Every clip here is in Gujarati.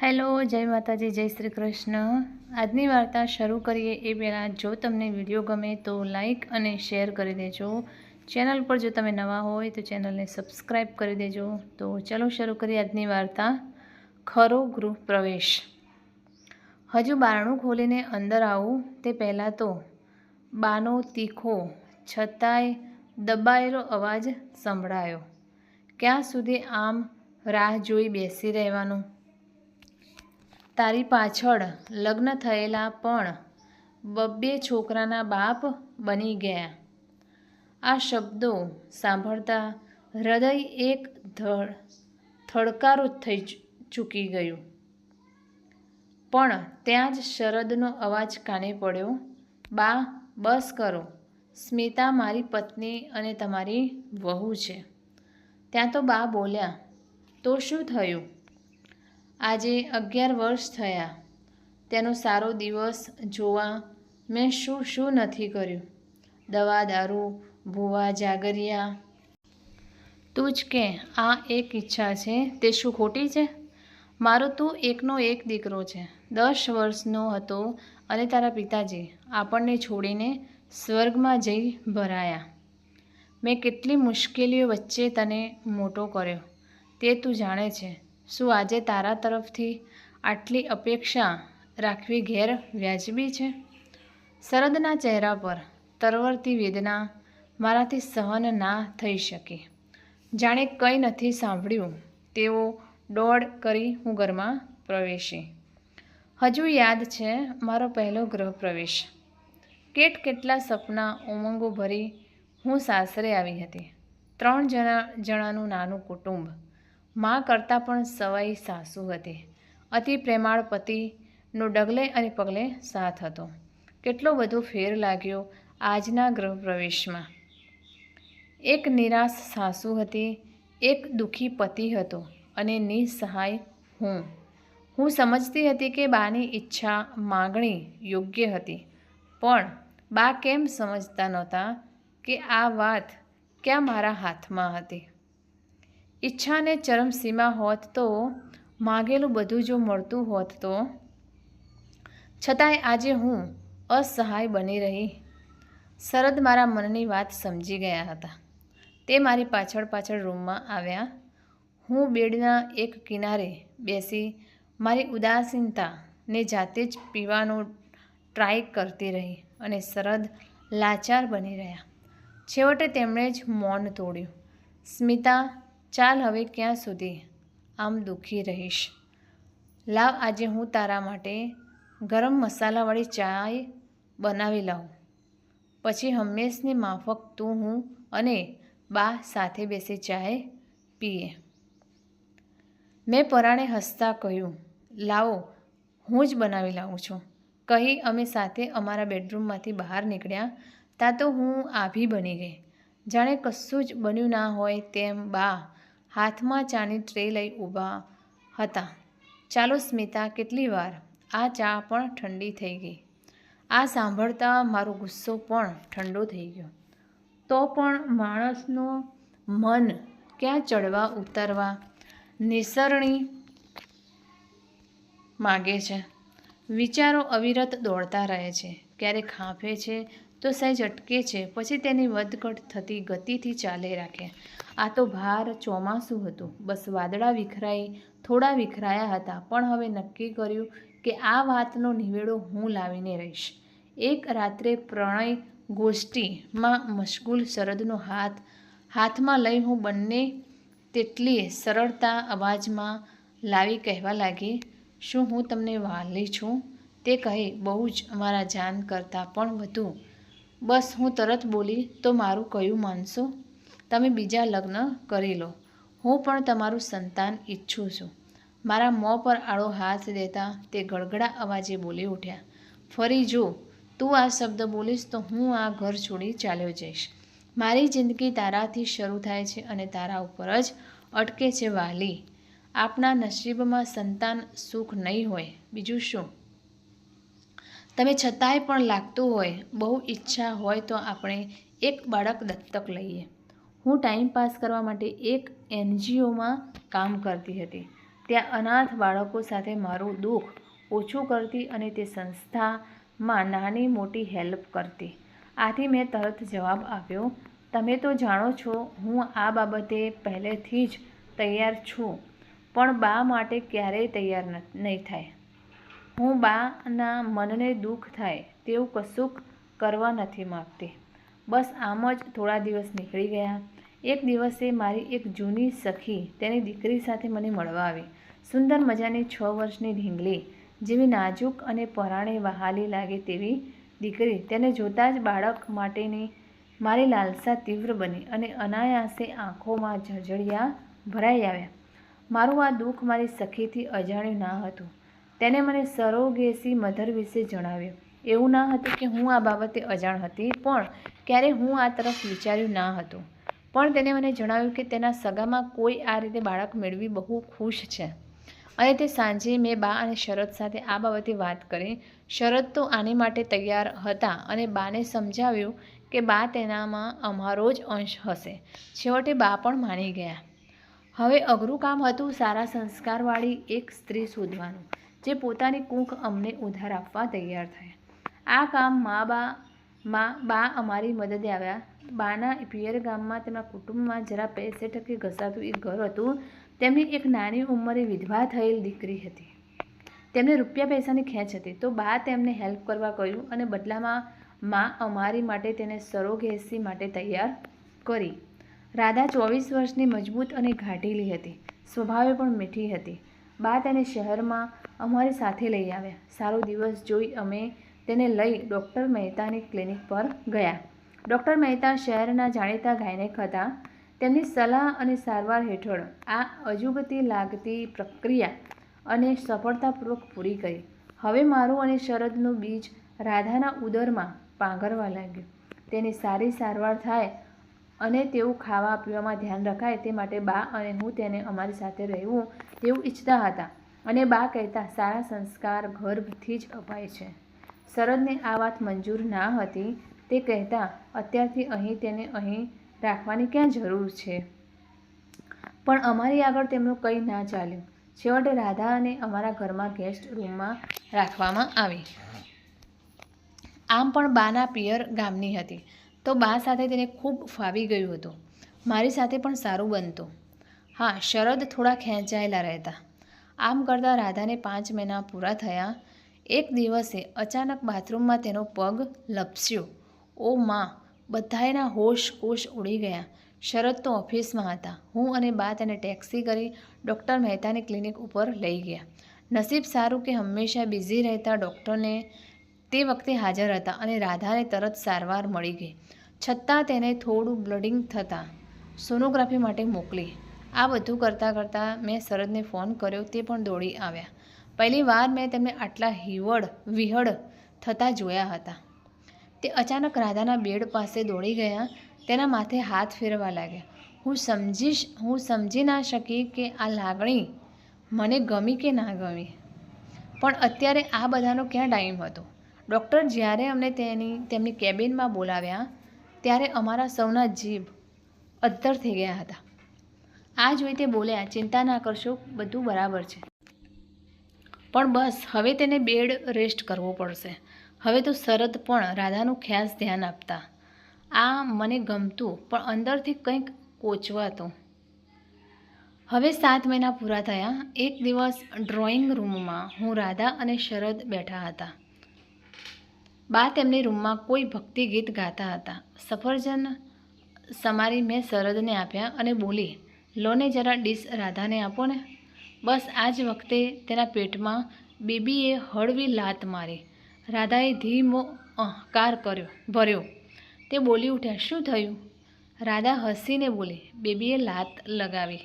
હેલો, જય માતાજી, જય શ્રી કૃષ્ણ। આજની વાર્તા શરૂ કરીએ એ પહેલાં જો તમને વિડીયો ગમે તો લાઈક અને શેર કરી દેજો। ચેનલ પર જો તમે નવા હોય તો ચેનલને સબસ્ક્રાઈબ કરી દેજો। તો ચલો શરૂ કરીએ આજની વાર્તા। ખરો ગૃહ પ્રવેશ। હજુ બારણું ખોલીને અંદર આવું તે પહેલાં તો બાનો તીખો છતાંય દબાયેલો અવાજ સંભળાયો। ક્યાં સુધી આમ રાહ જોઈ બેસી રહેવાનું? તારી પાછળ લગ્ન થયેલા પણ બબ્બે છોકરાના બાપ બની ગયા। આ શબ્દો સાંભળતા હૃદય એક થડકારું થઈ ચૂકી ગયું। પણ ત્યાં જ શરદનો અવાજ કાને પડ્યો, બા બસ કરો, સ્મિતા મારી પત્ની અને તમારી વહુ છે। ત્યાં તો બા બોલ્યા, તો શું થયું? આજે 11 વર્ષ થયા। તેનો સારો દિવસ જોવા મેં શું નથી કર્યું? દવા દારૂ, ભૂવા જાગરિયા। તું જ કે આ એક ઈચ્છા છે તે શું ખોટી છે? મારો તું એકનો એક દીકરો છે। 10 વર્ષનો હતો અને તારા પિતાજી આપણને છોડીને સ્વર્ગમાં જઈ ભરાયા। મેં કેટલી મુશ્કેલીઓ વચ્ચે તને મોટો કર્યો તે તું જાણે છે। શું આજે તારા તરફથી આટલી અપેક્ષા રાખવી ગેર વ્યાજબી છે? શરદના ચહેરા પર તરવરતી વેદના મારાથી સહન ના થઈ શકી। જાણે કંઈ નથી સાંભળ્યું તેવો દોડ કરી હું ઘરમાં પ્રવેશી। હજુ યાદ છે મારો પહેલો ગૃહ પ્રવેશ। કેટલા સપના ઉમંગો ભરી હું સાસરે આવી હતી। 3 જણાનું નાનું કુટુંબ, મા કરતાં પણ સવાઈ સાસુ હતી। અતિ પ્રેમાળ પતિનો ડગલે અને પગલે સાથ હતો। કેટલો બધો ફેર લાગ્યો આજના ગૃહ પ્રવેશમાં। એક નિરાશ સાસુ હતી, એક દુઃખી પતિ હતો અને નિસહાય હું સમજતી હતી કે બાની ઈચ્છા માગણી યોગ્ય હતી, પણ બા કેમ સમજતા નહોતા કે આ વાત ક્યાં મારા હાથમાં હતી? ઈચ્છાને ચરમસીમા હોત તો માગેલું બધું જો મળતું હોત તો? છતાંય આજે હું અસહાય બની રહી। શરદ મારા મનની વાત સમજી ગયા હતા। તે મારી પાછળ રૂમમાં આવ્યા। હું બેડના એક કિનારે બેસી મારી ઉદાસીનતાને જાતે જ પીવાનો ટ્રાય કરતી રહી અને શરદ લાચાર બની રહ્યા। છેવટે તેમણે જ મૌન તોડ્યું। સ્મિતા, ચાલ હવે ક્યાં સુધી આમ દુઃખી રહીશ? લાવ આજે હું તારા માટે ગરમ મસાલાવાળી ચાય બનાવી લાવું, પછી હંમેશની માફક તું, હું અને બા સાથે બેસી ચાય પીએ। મેં પરાણે હસતા કહ્યું, લાવો હું જ બનાવી લાવું છું, કહી અમે સાથે અમારા બેડરૂમમાંથી બહાર નીકળ્યા। ત્યાં તો હું આભી બની ગઈ, જાણે કશું જ બન્યું ના હોય તેમ। બા હાથમાં ચાની ટ્રે લઈ ઊભા હતા। ચાલો સ્મિતા, કેટલી વાર? આ ચા પણ ઠંડી થઈ ગઈ। આ સાંભળતા મારો ગુસ્સો પણ ઠંડો થઈ ગયો। તો પણ માણસનું મન ક્યાં ચડવા ઉતરવા નિસરણી માગે છે? વિચારો અવિરત દોડતા રહે છે, ક્યારેક હાંફે છે તો સહેજ અટકે છે, પછી તેની વધઘટ થતી ગતિથી ચાલે રાખે। આ તો ભાર ચોમાસું હતું, બસ વાદળા વિખરાઈ થોડા વિખરાયા હતા, પણ હવે નક્કી કર્યું કે આ વાતનો નિવેડો હું લાવીને રહીશ। એક રાત્રે પ્રણય ગોષ્ઠીમાં મશગુલ શરદનો હાથમાં લઈ હું બંને તેટલી સરળતા અવાજમાં લાવી કહેવા લાગી, શું હું તમને વહાલી છું? તે કહે, બહુ જ, મારા જાન કરતાં પણ વધુ। બસ હું તરત બોલી, તો મારું કયું માનશો? તમે બીજા લગ્ન કરી લો, હું પણ તમારું સંતાન ઈચ્છું છું। મારા મોં પર આડો હાથ દેતા તે ગળગળા અવાજે બોલી ઉઠ્યા, ફરી જો તું આ શબ્દ બોલીશ તો હું આ ઘર છોડી ચાલ્યો જઈશ। મારી જિંદગી તારાથી શરૂ થાય છે અને તારા ઉપર જ અટકે છે વહાલી। આપણા નસીબમાં સંતાન સુખ નહીં હોય, બીજું શું? તમે છતાંય પણ લાગતું હોય, બહુ ઈચ્છા હોય તો આપણે એક બાળક દત્તક લઈએ। હું ટાઈમ પાસ કરવા માટે એક NGOમાં કામ કરતી હતી। ત્યાં અનાથ બાળકો સાથે મારું દુઃખ ઓછું કરતી અને તે સંસ્થામાં નાની મોટી હેલ્પ કરતી. આથી મેં તરત જવાબ આપ્યો, તમે તો જાણો છો હું આ બાબતે પહેલેથી જ તૈયાર છું, પણ બા માટે ક્યારેય તૈયાર નહીં થાય. હું બાના મનને દુઃખ થાય તેવું કશુંક કરવા નથી માગતી. બસ આમ જ થોડા દિવસ નીકળી ગયા. એક દિવસે મારી એક જૂની સખી તેની દીકરી સાથે મને મળવા આવી. સુંદર મજાની 6 વર્ષની ઢીંગલી જેવી નાજુક અને પરાણે વહાલી લાગે તેવી દીકરી. તેને જોતાં જ બાળક માટેની મારી લાલસા તીવ્ર બની અને અનાયાસે આંખોમાં ઝળઝળિયા ભરાઈ આવ્યા. મારું આ દુઃખ મારી સખીથી અજાણ્યું ના હતું. તેને મને સરોગેસી મધર વિશે જણાવ્યું. એવું ના હતું કે હું આ બાબતે અજાણ હતી, પણ ક્યારેય હું આ તરફ વિચાર્યું ના હતું. પણ તેને મને જણાવ્યું કે તેના સગામાં કોઈ આ રીતે બાળક મેળવી બહુ ખુશ છે. અને તે સાંજે મેં બા અને શરદ સાથે આ બાબતે વાત કરી. શરદ તો આની માટે તૈયાર હતા અને બાને સમજાવ્યું કે બા તેનામાં અમારો જ અંશ હશે. છેવટે બા પણ માની ગયા. હવે અઘરું કામ હતું સારા સંસ્કારવાળી એક સ્ત્રી શોધવાનું, જે પોતાની કૂખ અમને ઉધાર આપવા તૈયાર થાય. આ કામ બા અમારી મદદે આવ્યા. બાના પિયર ગામમાં તેમના કુટુંબમાં જરા પૈસે ટકે ઘસાતું એક ઘર હતું. તેમની એક નાની ઉંમરે વિધવા થયેલ દીકરી હતી. તેમને રૂપિયા પૈસાની ખેંચ હતી, તો બા તેમને હેલ્પ કરવા કહ્યું અને બદલામાં માં અમારી માટે તેને સરોગેસી માટે તૈયાર કરી. રાધા 24 વર્ષની મજબૂત અને ગાઢીલી હતી. સ્વભાવે પણ મીઠી હતી. બા તેને શહેરમાં અમારી સાથે લઈ આવ્યા. સારો દિવસ જોઈ અમે તેને લઈ ડૉક્ટર મહેતાની ક્લિનિક પર ગયા. ડૉક્ટર મહેતા શહેરના જાણીતા ગાયનેક હતા. તેમની સલાહ અને સારવાર હેઠળ આ અજુગતી લાગતી પ્રક્રિયા અને સફળતાપૂર્વક પૂરી કરી. હવે મારું અને શરદનું બીજ રાધાના ઉદરમાં પાંગરવા લાગ્યું. તેની સારી સારવાર થાય અને તેવું ખાવા પીવામાં ધ્યાન રખાય તે માટે બા અને હું તેને અમારી સાથે રહેવું તેવું ઈચ્છતા હતા. અને બા કહેતા, સારા સંસ્કાર ગર્ભથી જ અપાય છે. શરદને આ વાત મંજૂર ના હતી. તે કહેતા, અત્યારથી અહીં તેને અહીં રાખવાની ક્યાં જરૂર છે? પણ અમારી આગળ તેમનું કંઈ ના ચાલ્યું. છેવટે રાધાને અમારા ઘરમાં ગેસ્ટ રૂમમાં રાખવામાં આવી. આમ પણ બાના પિયર ગામની હતી, તો બા સાથે તેને ખૂબ ફાવી ગયું હતું. મારી સાથે પણ સારું બનતું. હા, શરદ થોડા ખેંચાયેલા રહેતા. આમ કરતાં રાધાને 5 મહિના પૂરા થયા. એક દિવસે અચાનક બાથરૂમમાં તેનો પગ લપસ્યો. ઓ માં! બધાયના હોશ કોશ ઉડી ગયા. શરદ તો ઓફિસમાં હતા. હું અને બા તેને ટેક્સી કરી ડૉક્ટર મહેતાની ક્લિનિક ઉપર લઈ ગયા. નસીબ સારું કે હંમેશા બિઝી રહેતા ડૉક્ટરને તે વખતે હાજર હતા અને રાધાને તરત સારવાર મળી ગઈ. છતાં તેને થોડું બ્લીડિંગ થતાં સોનોગ્રાફી માટે મોકલી. આ બધું કરતાં મેં શરદને ફોન કર્યો. તે પણ દોડી આવ્યા. પહેલી વાર મેં તેમને આટલા વિહળ થતાં જોયા હતા. તે અચાનક રાધાના બેડ પાસે દોડી ગયા. તેના માથે હાથ ફેરવા લાગ્યા. હું સમજી ના શકી કે આ લાગણી મને ગમી કે ના ગમી. પણ અત્યારે આ બધાનો ક્યાં ટાઈમ હતો? ડૉક્ટર જ્યારે અમને તેમની કેબિનમાં બોલાવ્યા ત્યારે અમારા સૌના જીભ અદ્ધર થઈ ગયા હતા. આ જોઈ તે બોલ્યા, ચિંતા ના કરશો, બધું બરાબર છે. પણ બસ હવે તેને બેડ રેસ્ટ કરવો પડશે. હવે તો શરદ પણ રાધાનું ખાસ ધ્યાન આપતા. આ મને ગમતું, પણ અંદરથી કંઈક કોચવાતું. હવે 7 મહિના પૂરા થયા. એક દિવસ ડ્રોઈંગ રૂમમાં હું, રાધા અને શરદ બેઠા હતા. બા તેમની રૂમમાં કોઈ ભક્તિ ગીત ગાતા હતા. સફરજન સમારી મેં શરદને આપ્યા અને બોલી, લો ને જરા ડીશ રાધાને આપો ને. બસ આ જ વખતે તેના પેટમાં બેબીએ હળવી લાત મારી. રાધાએ ધીમો અહકાર ભર્યો. તે બોલી ઉઠ્યા, શું થયું? રાધા હસીને બોલી, બેબીએ લાત લગાવી.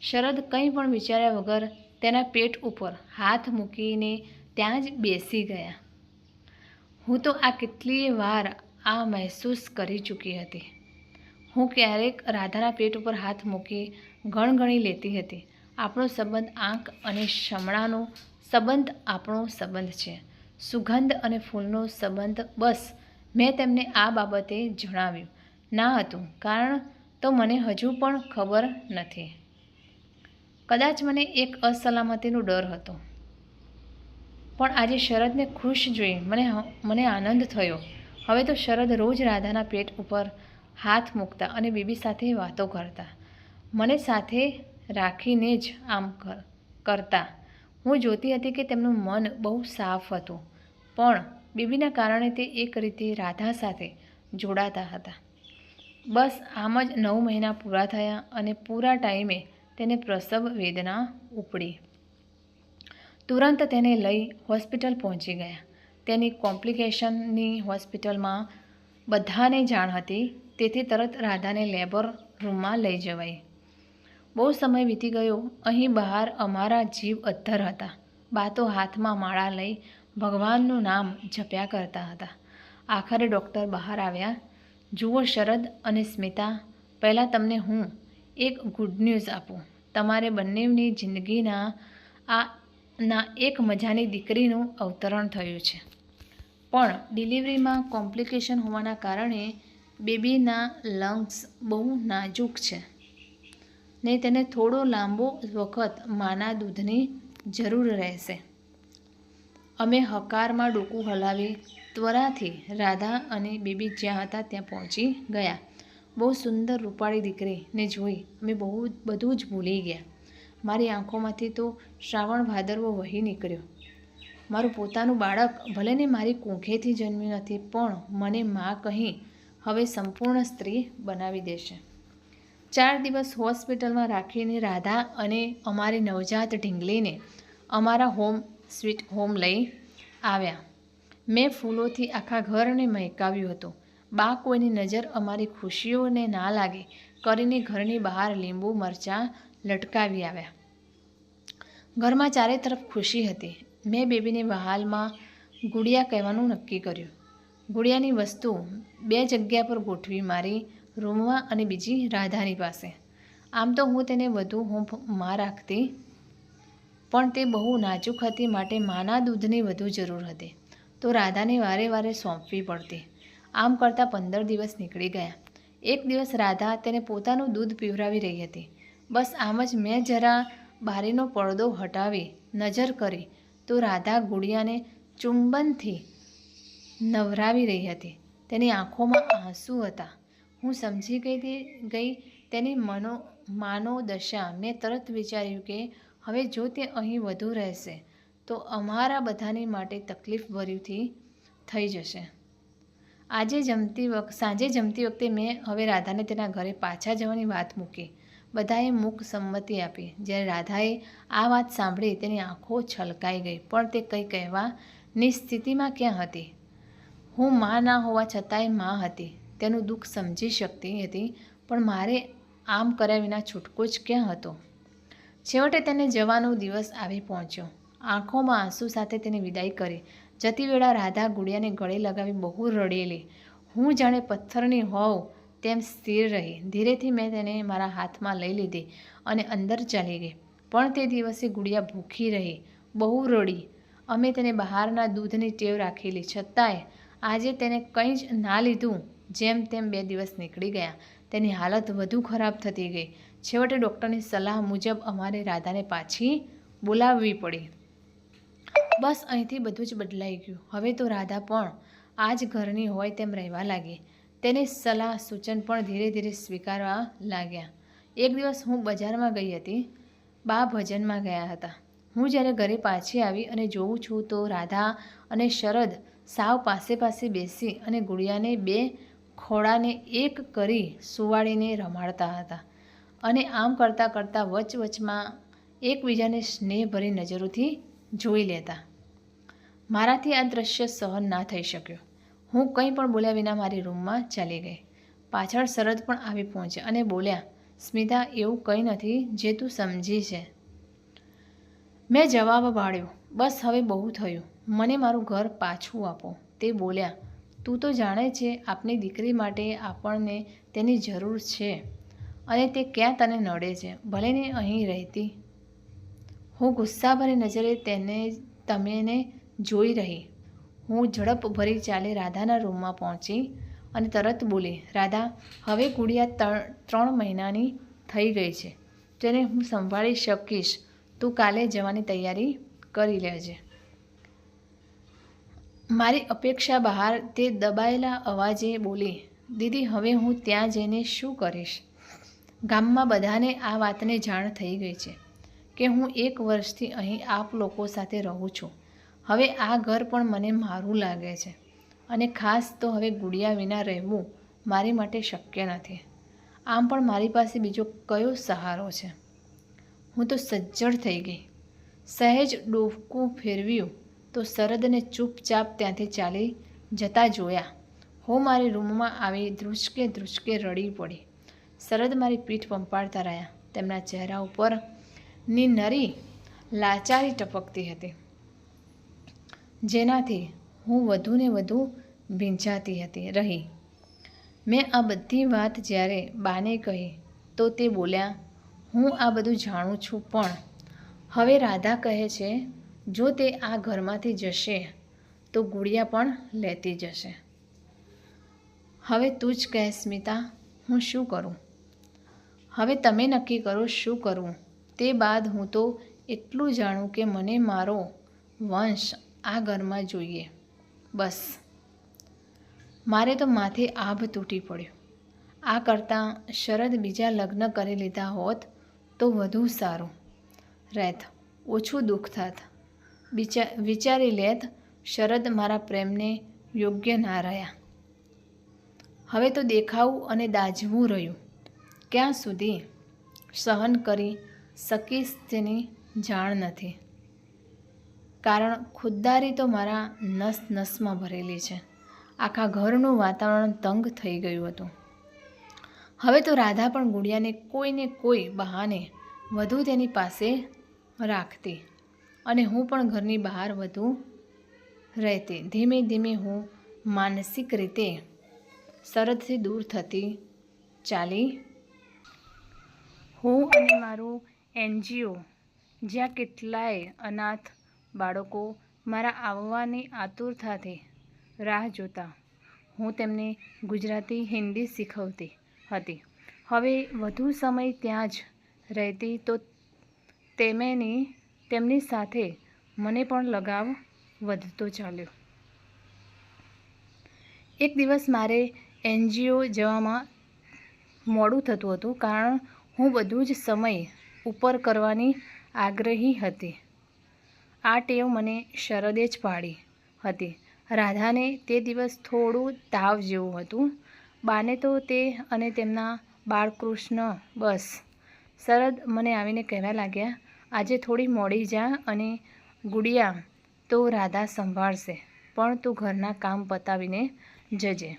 શરદ કંઈ પણ વિચાર્યા વગર તેના પેટ ઉપર હાથ મૂકીને ત્યાં જ બેસી ગયા. હું તો આ કેટલીય વાર આ મહેસૂસ કરી ચૂકી હતી. હું ક્યારેક રાધાના પેટ ઉપર હાથ મૂકી ગણગણી લેતી હતી, આપણો સંબંધ આંખ અને શમણાનો સંબંધ આપણો સંબંધ છે, સુગંધ અને ફૂલનો સંબંધ. બસ મેં તેમને આ બાબતે જણાવ્યું ના હતું, કારણ તો મને હજુ પણ ખબર નથી. કદાચ મને એક અસલામતીનો ડર હતો, પણ આજે શરદને ખુશ જોઈ મને આનંદ થયો. હવે તો શરદ રોજ રાધાના પેટ ઉપર હાથ મૂકતા અને બેબી સાથે વાતો કરતા. મને સાથે રાખીને જ આમ કરતા. હું જોતી હતી કે તેમનું મન બહુ સાફ હતું, પણ બેબીના કારણે તે એક રીતે રાધા સાથે જોડાતા હતા. બસ આમ જ 9 મહિના પૂરા થયા અને પૂરા ટાઈમે તેને પ્રસવ વેદના ઉપડી. તુરંત તેને લઈ હોસ્પિટલ પહોંચી ગયા. તેની કોમ્પ્લિકેશનની હોસ્પિટલમાં બધાને જાણ હતી, તેથી તરત રાધાને લેબર રૂમમાં લઈ જવાઈ. બહુ સમય વીતી ગયો. અહીં બહાર અમારા જીવ અદ્ધર હતા. બા તો હાથમાં માળા લઈ ભગવાનનું નામ જપ્યા કરતા હતા. આખરે ડૉક્ટર બહાર આવ્યા. જુઓ શરદ અને સ્મિતા, પહેલાં તમને હું એક ગુડ ન્યૂઝ આપું. તમારે બંનેની જિંદગીના એક મજાની દીકરીનું અવતરણ થયું છે, પણ ડિલિવરીમાં કોમ્પ્લિકેશન હોવાના કારણે બેબીના લંગ્સ બહુ નાજુક છે ને તેને થોડો લાંબો વખત માના દૂધની જરૂર રહેશે. અમે હકારમાં ડોકું હલાવી ત્વરાથી રાધા અને બેબી જ્યાં હતા ત્યાં પહોંચી ગયા. બહુ સુંદર રૂપાળી દીકરીને જોઈ અમે બધું જ ભૂલી ગયા. મારી આંખોમાંથી તો શ્રાવણ ભાદરવો વહી નીકળ્યો. મારું પોતાનું બાળક ભલે ને મારી કુંખેથી જન્મ્યું નથી, પણ મને મા કહી હવે સંપૂર્ણ સ્ત્રી બનાવી દેશે. 4 દિવસ હોસ્પિટલમાં રાખીને રાધા અને અમારી નવજાત ઢીંગલીને અમારા હોમ સ્વીટ હોમ લઈ આવ્યા. મેં ફૂલોથી આખા ઘરને મહેકાવ્યું હતું. બા કોઈની નજર અમારી ખુશીઓને ના લાગે કરીને ઘરની બહાર લીંબુ મરચાં લટકાવી આવ્યા. ઘરમાં ચારે તરફ ખુશી હતી. મેં બેબીને વહાલમાં ગુડિયા કહેવાનું નક્કી કર્યું. ગુડિયાની વસ્તુ 2 જગ્યા પર ગોઠવી, મારી રૂમમાં અને બીજી રાધાની પાસે. આમ તો હું તેને વધુ હોંફમાં રાખતી, પણ તે બહુ નાજુક હતી, માટે માના દૂધની વધુ જરૂર હતી, તો રાધાને વારે વારે સોંપવી પડતી. આમ કરતાં 15 દિવસ નીકળી ગયા. એક દિવસ રાધા તેને પોતાનું દૂધ પીવરાવી રહી હતી. બસ આમ જ મેં જરા બારીનો પડદો હટાવી નજર કરી તો રાધા ગુડિયાને ચુંબનથી નવરાવી રહી હતી. તેની આંખોમાં આંસુ હતા. હું સમજી ગઈ તેની માનોદશા. મેં તરત વિચાર્યું કે હવે જો તે અહીં વધુ રહેશે તો અમારા બધાની માટે તકલીફભર્યુંથી થઈ જશે. સાંજે જમતી વખતે મેં હવે રાધાને તેના ઘરે પાછા જવાની વાત મૂકી. બધાએ મૂક સંમતિ આપી. જ્યારે રાધાએ આ વાત સાંભળી તેની આંખો છલકાઈ ગઈ, પણ તે કંઈ કહેવાની સ્થિતિમાં ક્યાં હતી. હું મા ના હોવા છતાંય મા હતી. તેનું દુઃખ સમજી શકતી હતી, પણ મારે આમ કર્યા વિના છૂટકો જ ક્યાં હતો. છેવટે તેને જવાનો દિવસ આવી પહોંચ્યો. આંખોમાં આંસુ સાથે તેને વિદાય કરી. જતી વેળા રાધા ગુડિયાને ગળે લગાવી બહુ રડેલી. હું જાણે પથ્થરની હોઉં તેમ સ્થિર રહી. ધીરેથી મેં તેને મારા હાથમાં લઈ લીધી અને અંદર ચાલી ગઈ. પણ તે દિવસે ગુડિયા ભૂખી રહી, બહુ રડી. અમે તેને બહારના દૂધની ટેવ રાખેલી, છતાંય આજે તેને કંઈ જ ના લીધું. જેમ તેમ 2 દિવસ નીકળી ગયા. તેની હાલત વધુ ખરાબ થતી ગઈ. છેવટે ડૉક્ટરની સલાહ મુજબ અમારે રાધાને પાછી બોલાવવી પડી. બસ અહીંથી બધું જ બદલાઈ ગયું. હવે તો રાધા પણ આ જ ઘરની હોય તેમ રહેવા લાગી. તેની સલાહ સૂચન પણ ધીરે ધીરે સ્વીકારવા લાગ્યા. એક દિવસ હું બજારમાં ગઈ હતી. બા ભજનમાં ગયા હતા. હું જ્યારે ઘરે પાછી આવી અને જોઉં છું તો રાધા અને શરદ સાવ પાસે બેસી અને ગુડિયાને 2 ખોળાને એક કરી સુવાડીને રમાડતા હતા અને આમ કરતાં વચમાં એકબીજાને સ્નેહભરી નજરોથી જોઈ લેતા. મારાથી આ દ્રશ્ય સહન ના થઈ શક્યું. હું કંઈ પણ બોલ્યા વિના મારી રૂમમાં ચાલી ગઈ. પાછળ શરદ પણ આવી પહોંચ્યા અને બોલ્યા, સ્મિતા, એવું કંઈ નથી જે તું સમજી છે. મેં જવાબ પાડ્યો, બસ હવે બહુ થયું. મને મારું ઘર પાછું આપો. તે બોલ્યા, તું તો જાણે છે આપની દીકરી માટે આપણને તેની જરૂર છે અને તે ક્યાં તને નડે છે, ભલે ને અહીં રહેતી. હું ગુસ્સાભરી નજરે તમેને જોઈ રહી. હું ઝડપ ભરી ચાલે રાધાના રૂમમાં પહોંચી અને તરત બોલી, રાધા, હવે ગુડિયા 3 મહિનાની થઈ ગઈ છે. જેને હું સંભાળી શકીશ. તું કાલે જવાની તૈયારી કરી લેજે. મારી અપેક્ષા બહાર તે દબાયેલા અવાજે બોલી, દીદી હવે હું ત્યાં જઈને શું કરીશ? ગામમાં બધાને આ વાતને જાણ થઈ ગઈ છે કે હું 1 વર્ષથી અહીં આપ લોકો સાથે રહું છું. હવે આ ઘર પણ મને મારું લાગે છે અને ખાસ તો હવે ગુડિયા વિના રહેવું મારી માટે શક્ય નથી. આમ પણ મારી પાસે બીજો કયો સહારો છે? હું તો સજ્જડ થઈ ગઈ. સહેજ ડોકું ફેરવ્યું તો શરદને ચૂપચાપ ત્યાંથી ચાલી જતા જોયા. હું મારી રૂમમાં આવી ધ્રુસકે ધ્રુસકે રડી પડી. શરદ મારી પીઠ પંપાળતા રહ્યા. તેમના ચહેરા ઉપરની નરી લાચારી ટપકતી હતી, જેનાથી હું વધુને વધુ ભીંજાતી રહી. મેં આ બધી વાત જ્યારે બાને કહી તો તે બોલ્યા, હું આ બધું જાણું છું, પણ હવે રાધા કહે છે જો તે આ ઘરમાંથી જશે તો ગુડિયા પણ લેતી જશે. હવે તું જ કહે સ્મિતા, હું શું કરું? હવે તમે નક્કી કરો શું કરવું. તે બાદ હું તો એટલું જાણું કે મને મારો વંશ આ ઘરમાં જોઈએ. બસ. મારે તો માથે આભ તૂટી પડ્યું. આ કરતાં શરદ બીજા લગ્ન કરી લીધા હોત તો વધુ સારું રહેત, ઓછું દુઃખ થાત. વિચારી લેત શરદ મારા પ્રેમને યોગ્ય ના રહ્યા. હવે તો દેખાવું અને દાઝવું રહ્યું. ક્યાં સુધી સહન કરી શકીશ તેની જાણ નથી, કારણ ખુદદારી તો મારા નસ નસમાં ભરેલી છે. આખા ઘરનું વાતાવરણ તંગ થઈ ગયું હતું. હવે તો રાધા પણ ગુડિયાને કોઈને કોઈ બહાને વધુ તેની પાસે રાખતી અને હું પણ ઘરની બહાર વધુ રહેતી. ધીમે ધીમે હું માનસિક રીતે શરદથી દૂર થતી ચાલી. હું અને મારું NGO, જ્યાં કેટલાય અનાથ બાળકો મારા આવવાની આતુરતાથી રાહ જોતા. હું તેમને ગુજરાતી, હિન્દી શીખવતી હતી. હવે વધુ સમય ત્યાં જ રહેતી તો તેમની સાથે મને પણ લગાવ વધતો ચાલ્યો. એક દિવસ મારે NGO જવામાં મોડું થતું હતું, કારણ હું બધું જ સમય ઉપર કરવાની આગ્રહી હતી. આ ટેવ મને શરદે જ પાડી હતી. રાધાને તે દિવસ થોડું તાવ જેવું હતું. બાને તો તે અને તેમના બાળકૃષ્ણ. બસ. શરદ મને આવીને કહેવા લાગ્યા, આજે થોડી મોડી જા અને ગુડિયા તો રાધા સંભાળશે, પણ તું ઘરના કામ પતાવીને જજે.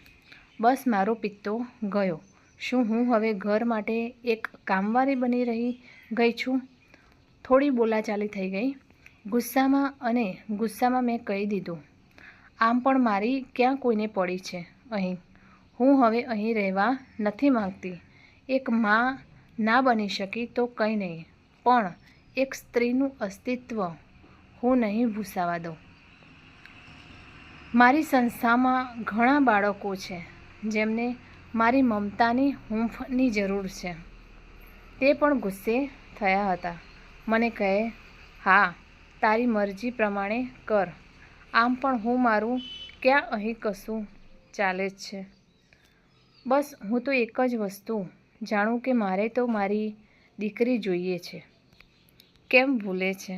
બસ મારો પિત્તો ગયો. શું હું હવે ઘર માટે એક કામવાળી બની રહી ગઈ છું? થોડી બોલાચાલી થઈ ગઈ. ગુસ્સામાં મેં કહી દીધું, આમ પણ મારી ક્યાં કોઈને પડી છે અહીં? હું હવે અહીં રહેવા નથી માંગતી. એક માં ના બની શકી તો કંઈ નહીં, પણ એક સ્ત્રીનું અસ્તિત્વ હું નહીં ભૂસાવા દઉં. મારી સંસ્થામાં ઘણા બાળકો છે જેમને મારી મમતાની હૂંફની જરૂર છે. તે પણ ગુસ્સે થયા હતા. મને કહે, હા તારી મરજી પ્રમાણે કર. આમ પણ હું મારું ક્યાં અહીં કશું ચાલે જ છે. બસ હું તો એક જ વસ્તુ જાણું કે મારે તો મારી દીકરી જોઈએ છે. કેમ ભૂલે છે?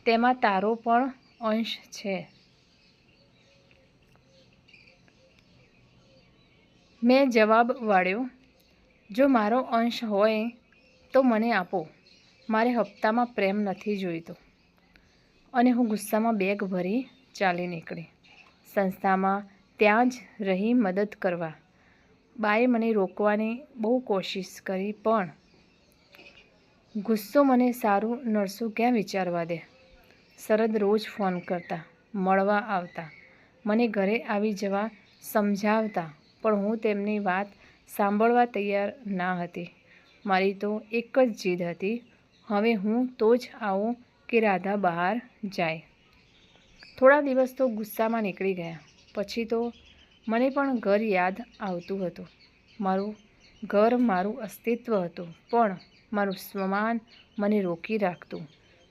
તેમાં તારો પણ અંશ છે. મેં જવાબ વાળ્યો, જો મારો અંશ હોય તો મને આપો. મારે હપ્તામાં પ્રેમ નથી જોઈતો. અને હું ગુસ્સામાં બેગ ભરી ચાલી નીકળી સંસ્થામાં, ત્યાં જ રહી મદદ કરવા. બાએ મને રોકવાની બહુ કોશિશ કરી, પણ ગુસ્સો મને સારું નરસું ક્યાં વિચારવા દે. શરદ રોજ ફોન કરતા, મળવા આવતા, મને ઘરે આવી જવા સમજાવતા, પણ હું તેમની વાત સાંભળવા તૈયાર ના હતી. મારી તો એક જ જીદ હતી, હવે હું તો જ આવું કે રાધા બહાર જાય. થોડા દિવસ તો ગુસ્સામાં નીકળી ગયા. પછી તો મને પણ ઘર યાદ આવતું હતું. મારું ઘર મારું અસ્તિત્વ હતું, પણ મારું સ્વમાન મને રોકી રાખતું.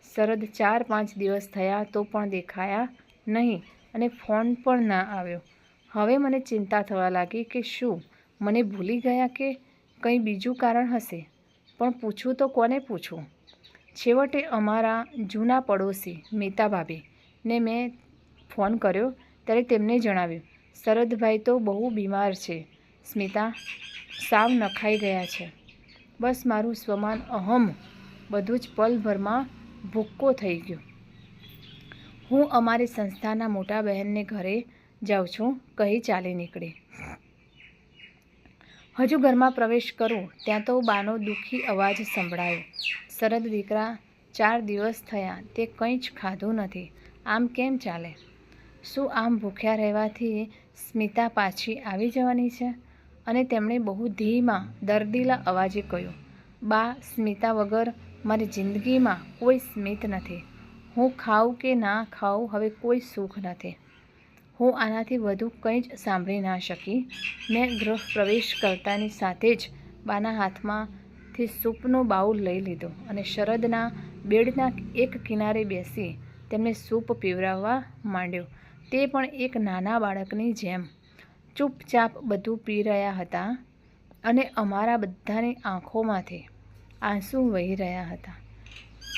શરદ 4-5 દિવસ થયા તો પણ દેખાયા નહીં અને ફોન પણ ના આવ્યો. હવે મને ચિંતા થવા લાગી કે શું મને ભૂલી ગયા કે કંઈ બીજું કારણ હશે. પણ પૂછું તો કોને પૂછું? છેવટે અમારા જૂના પડોશી મીતાભાભીને મેં ફોન કર્યો ત્યારે તેમને જણાવ્યું, શરદભાઈ તો બહુ બીમાર છે સ્મિતા, સાવ નખાઈ ગયા છે. બસ મારું સ્વમાન અહમ બધું જ પલભરમાં ભૂક્કો થઈ ગયો. હું અમારી સંસ્થાના મોટા બહેનને ઘરે જાઉં છું કહી ચાલી નીકળી. હજુ ઘરમાં પ્રવેશ કરું ત્યાં તો બાનો દુઃખી અવાજ સંભળાયો, શરદ દીકરા 4 દિવસ થયા તે કંઈ જ ખાધું નથી, આમ કેમ ચાલે? શું આમ ભૂખ્યા રહેવાથી સ્મિતા પાછી આવી જવાની છે? અને તેમણે બહુ ધીમા દર્દીલા અવાજે કહ્યું, બા, સ્મિતા વગર મારી જિંદગીમાં કોઈ સ્મિત નથી. હું ખાઉં કે ના ખાઉં હવે કોઈ સુખ નથી. હું આનાથી વધુ કંઈ જ સાંભળી ના શકી. મેં ગૃહ પ્રવેશ કરતાની સાથે જ બાના હાથમાંથી સૂપનો બાઉલ લઈ લીધો અને શરદના બેડના એક કિનારે બેસી તેમને સૂપ પીવડાવવા માંડ્યો. તે પણ એક નાના બાળકની જેમ ચૂપચાપ બધું પી રહ્યા હતા અને અમારા બધાની આંખોમાંથી આંસુ વહી રહ્યા હતા.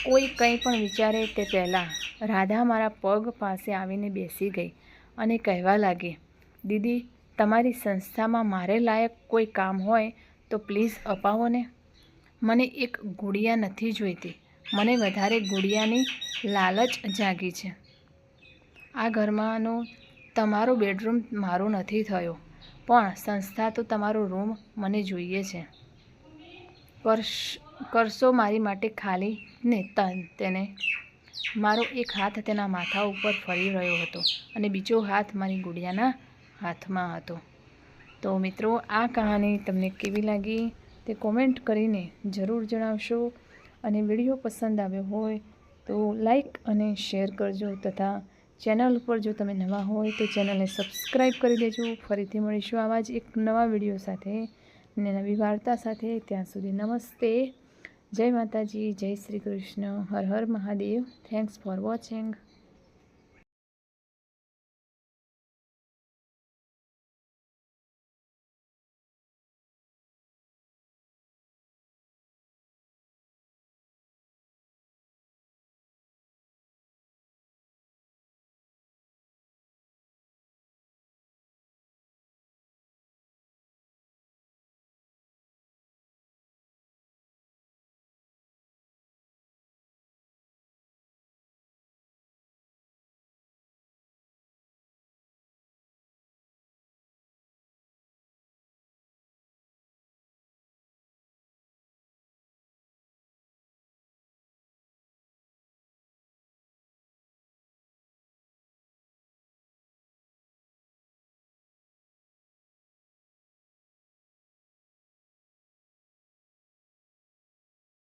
કોઈ કંઈ પણ વિચારે તે પહેલાં રાધા મારા પગ પાસે આવીને બેસી ગઈ અને કહેવા લાગી, દીદી, તમારી સંસ્થામાં મારે લાયક કોઈ કામ હોય તો પ્લીઝ અપાવો ને. મને એક ગુડિયા નથી જોઈતી, મને વધારે ગુડિયાની લાલચ જાગી છે. આ ઘરમાંનો તમારો બેડરૂમ મારો નથી થયો, પણ સંસ્થા તો તમારો રૂમ મને જોઈએ છે. કરશો મારી માટે ખાલી ને તેને? મારો એક હાથ તેના માથા ઉપર ફરી રહ્યો હતો અને બીજો હાથ મારી ગુડિયાના હાથમાં હતો. તો મિત્રો, આ કહાની તમને કેવી લાગી તે કોમેન્ટ કરીને જરૂર જણાવશો. અને વિડીયો પસંદ આવ્યો હોય તો લાઈક અને શેર કરજો તથા ચેનલ ઉપર જો તમે નવા હોય તો ચેનલને સબસ્ક્રાઈબ કરી દેજો. ફરીથી મળીશું આવા જ એક નવા વિડીયો સાથે ને નવી વાર્તા સાથે. ત્યાં સુધી નમસ્તે, જય માતાજી, જય શ્રી કૃષ્ણ, હર હર મહાદેવ. Thanks for watching.